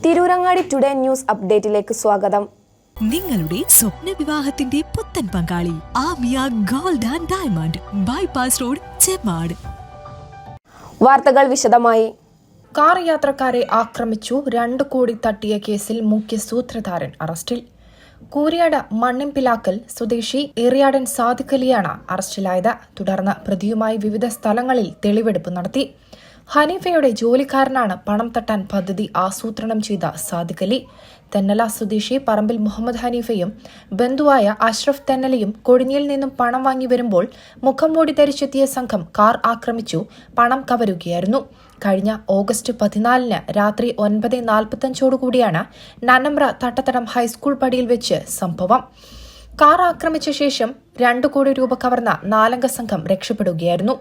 Tirurangadi today news അപ്ഡേറ്റിലേക്ക് സ്വാഗതം. നിങ്ങളുടെ സ്വപ്ന വിവാഹത്തിന്റെ പുത്തൻ പങ്കാളി Amiya gold and diamond bypass road, Chemmad. വാർത്തകൾ വിശദമായി. കാർ യാത്രക്കാരെ ആക്രമിച്ചു 2 കോടി തട്ടിയ കേസിൽ മുഖ്യ സൂത്രധാരൻ അറസ്റ്റിൽ. കൂരിയാട് മണ്ണിമ്പിലാക്കൽ സ്വദേശി ഏറിയാടൻ സാദിഖ് അലിയാണ് അറസ്റ്റിലായത്. തുടർന്ന് പ്രതിയുമായി വിവിധ സ്ഥലങ്ങളിൽ തെളിവെടുപ്പ് നടത്തി. ഹനീഫയുടെ ജോലിക്കാരനാണ് പണം തട്ടാൻ പദ്ധതി ആസൂത്രണം ചെയ്ത സാദിഖ് അലി. തെന്നല സ്വദേശി പറമ്പിൽ മുഹമ്മദ് ഹനീഫയും ബന്ധുവായ അഷ്റഫ് തെന്നലയും കൊടിഞ്ഞിയിൽ നിന്നും പണം വാങ്ങി വരുമ്പോൾ മുഖം മൂടി ധരിച്ചെത്തിയ സംഘം കാർ ആക്രമിച്ചു പണം കവരുകയായിരുന്നു. കഴിഞ്ഞ ഓഗസ്റ്റ് 14 രാത്രി 9:45 നന്നമ്ര തട്ടത്തടം ഹൈസ്കൂൾ പടിയിൽ വെച്ച് സംഭവം. കാർ ആക്രമിച്ച ശേഷം 2 കോടി രൂപ കവർന്ന 4-അംഗ സംഘം രക്ഷപ്പെടുകയായിരുന്നു.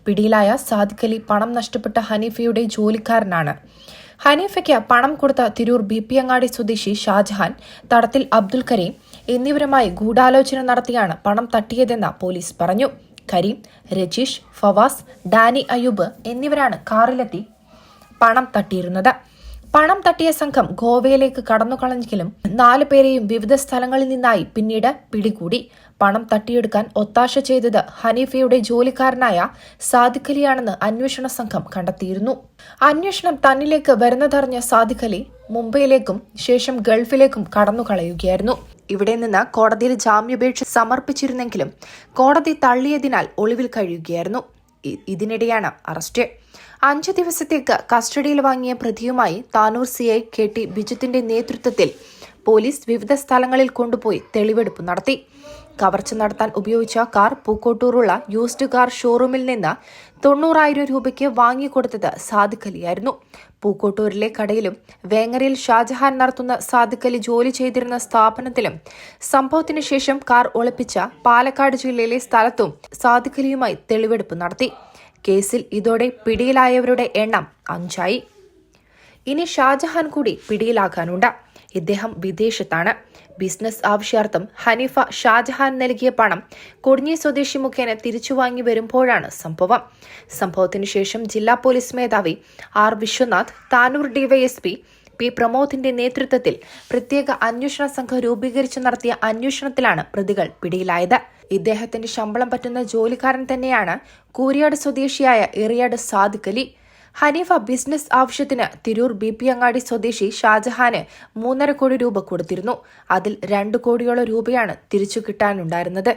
പിടിയിലായ സാദിഖ് അലി പണം നഷ്ടപ്പെട്ട ഹനീഫയുടെ ജോലിക്കാരനാണ്. ഹനീഫയ്ക്ക് പണം കൊടുത്ത തിരൂർ ബിപിയങ്ങാടി സ്വദേശി ഷാജഹാൻ, തടത്തിൽ അബ്ദുൽ കരീം എന്നിവരുമായി ഗൂഢാലോചന നടത്തിയാണ് പണം തട്ടിയതെന്ന് പോലീസ് പറഞ്ഞു. കരീം, രജീഷ്, ഫവാസ്, ഡാനി അയ്യൂബ് എന്നിവരാണ് കാറിലെത്തി പണം തട്ടിയിരുന്നത്. പണം തട്ടിയ സംഘം ഗോവയിലേക്ക് കടന്നുകളഞ്ഞെങ്കിലും 4 പേരെയും വിവിധ സ്ഥലങ്ങളിൽ നിന്നായി പിന്നീട് പിടികൂടി. പണം തട്ടിയെടുക്കാൻ ഒത്താശ ചെയ്തത് ഹനീഫയുടെ ജോലിക്കാരനായ സാദിഖ് അലിയാണെന്ന് അന്വേഷണ സംഘം കണ്ടെത്തിയിരുന്നു. അന്വേഷണം തന്നിലേക്ക് വരുന്നതറിഞ്ഞ സാദിഖ് അലി മുംബൈയിലേക്കും ശേഷം ഗൾഫിലേക്കും കടന്നുകളയുകയായിരുന്നു. ഇവിടെ നിന്ന് കോടതിയിൽ ജാമ്യാപേക്ഷ സമർപ്പിച്ചിരുന്നെങ്കിലും കോടതി തള്ളിയതിനാൽ ഒളിവിൽ കഴിയുകയായിരുന്നു. ഇതിനിടെയാണ് അറസ്റ്റ്. 5 ദിവസത്തേക്ക് കസ്റ്റഡിയിൽ വാങ്ങിയ പ്രതിയുമായി താനൂർ CI KT ബിജുത്തിന്റെ നേതൃത്വത്തിൽ പോലീസ് വിവിധ സ്ഥലങ്ങളിൽ കൊണ്ടുപോയി തെളിവെടുപ്പ് നടത്തി. കവർച്ച നടത്താൻ ഉപയോഗിച്ച കാർ പൂക്കോട്ടൂറുള്ള യൂസ്ഡ് കാർ ഷോറൂമിൽ നിന്ന് 90,000 രൂപയ്ക്ക് വാങ്ങിക്കൊടുത്തത് സാദിഖ് അലിയായിരുന്നു. പൂക്കോട്ടൂരിലെ കടയിലും വേങ്ങരയിൽ ഷാജഹാൻ നടത്തുന്ന സാദിഖ് അലി ജോലി ചെയ്തിരുന്ന സ്ഥാപനത്തിലും സംഭവത്തിന് ശേഷം കാർ ഒളിപ്പിച്ച പാലക്കാട് ജില്ലയിലെ സ്ഥലത്തും സാദിഖ് അലിയുമായി തെളിവെടുപ്പ് നടത്തി. കേസിൽ ഇതോടെ പിടിയിലായവരുടെ എണ്ണം 5 ഇനി ഷാജഹാൻ കൂടി പിടിയിലാകാനുണ്ട്. ഇദ്ദേഹം വിദേശത്താണ്. ബിസിനസ് ആവശ്യാർത്ഥം ഹനീഫ ഷാജഹാൻ നൽകിയ പണം കൊടിഞ്ഞി സ്വദേശി മുഖേന തിരിച്ചു വാങ്ങി വരുമ്പോഴാണ് സംഭവം. സംഭവത്തിന് ശേഷം ജില്ലാ പോലീസ് മേധാവി R Vishwanath, Tanur DYSP P പ്രമോദിന്റെ നേതൃത്വത്തിൽ പ്രത്യേക അന്വേഷണ സംഘം രൂപീകരിച്ചു നടത്തിയ അന്വേഷണത്തിലാണ് പ്രതികൾ പിടിയിലായത്. ഇദ്ദേഹത്തിന്റെ ശമ്പളം പറ്റുന്ന ജോലിക്കാരൻ തന്നെയാണ് കൂരിയാട് സ്വദേശിയായ ഏറിയാട് സാദിഖ് അലി. ഹനീഫ ബിസിനസ് ആവശ്യത്തിന് തിരൂർ ബിപിയങ്ങാടി സ്വദേശി ഷാജഹാന് 3.5 കോടി രൂപ കൊടുത്തിരുന്നു. അതിൽ 2 കോടിയോളം രൂപയാണ് തിരിച്ചു കിട്ടാനുണ്ടായിരുന്നത്.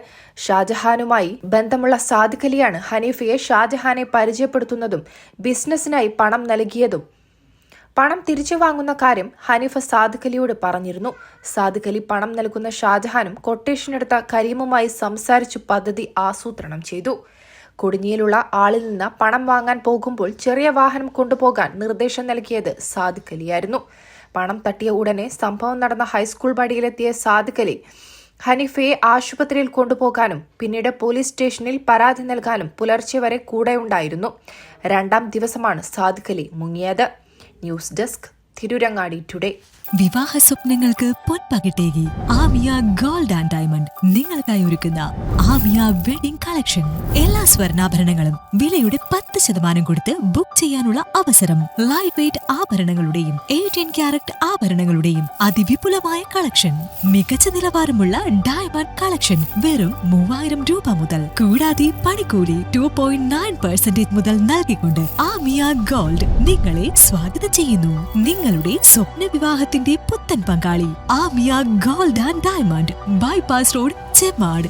ഷാജഹാനുമായി ബന്ധമുള്ള സാദിഖ് അലിയാണ് ഹനീഫയെ ഷാജഹാനെ പരിചയപ്പെടുത്തുന്നതും ബിസിനസിനായി പണം നൽകിയതും. പണം തിരിച്ചു വാങ്ങുന്ന കാര്യം ഹനീഫ സാദിഖ് അലിയോട് പറഞ്ഞിരുന്നു. സാദിഖ് അലി പണം നൽകുന്ന ഷാജഹാനും കൊട്ടേഷനെടുത്ത കരീമുമായി സംസാരിച്ചു പദ്ധതി ആസൂത്രണം ചെയ്തു. കൊടിഞ്ഞിയിലുള്ള ആളിൽ നിന്ന് പണം വാങ്ങാൻ പോകുമ്പോൾ ചെറിയ വാഹനം കൊണ്ടുപോകാൻ നിർദ്ദേശം നൽകിയത് സാദിഖ് അലിയായിരുന്നു. പണം തട്ടിയ ഉടനെ സംഭവം നടന്ന ഹൈസ്കൂൾ പടിയിലെത്തിയ സാദിഖ് അലി ഹനീഫയെ ആശുപത്രിയിൽ കൊണ്ടുപോകാനും പിന്നീട് പോലീസ് സ്റ്റേഷനിൽ പരാതി നൽകാനും പുലർച്ചെ വരെ കൂടെയുണ്ടായിരുന്നു. 2-ാം ദിവസമാണ് സാദിഖ് അലി മുങ്ങിയത്. News desk, Tirurangadi today. വിവാഹ സ്വപ്നങ്ങൾക്ക് പൊൻപകിട്ടേകി ആമിയ ഗോൾഡ് ആൻഡ് ഡയമണ്ട് നിങ്ങൾക്കായി ഒരുക്കുന്ന ആമിയ വെഡിംഗ് കളക്ഷൻ. എല്ലാ സ്വർണ്ണാഭരണങ്ങളും വിലയുടെ 10% കൊടുത്ത് ബുക്ക് ചെയ്യാനുള്ള അവസരം. ലൈറ്റ് വെയ്റ്റ് ആഭരണങ്ങളുടെയും 18 കാരറ്റ് ആഭരണങ്ങളുടെയും അതിവിപുലമായ കളക്ഷൻ. മികച്ച നിലവാരമുള്ള ഡയമണ്ട് കളക്ഷൻ വെറും 3,000 രൂപ മുതൽ. കൂടാതെ പണിക്കൂലി 2.9% മുതൽ നൽകിക്കൊണ്ട് ആമിയ ഗോൾഡ് നിങ്ങളെ സ്വാഗതം ചെയ്യുന്നു. നിങ്ങളുടെ സ്വപ്ന വിവാഹത്തിന്റെ പുത്തൻ പങ്കാളി Amiya gold and diamond bypass road, Chemmad.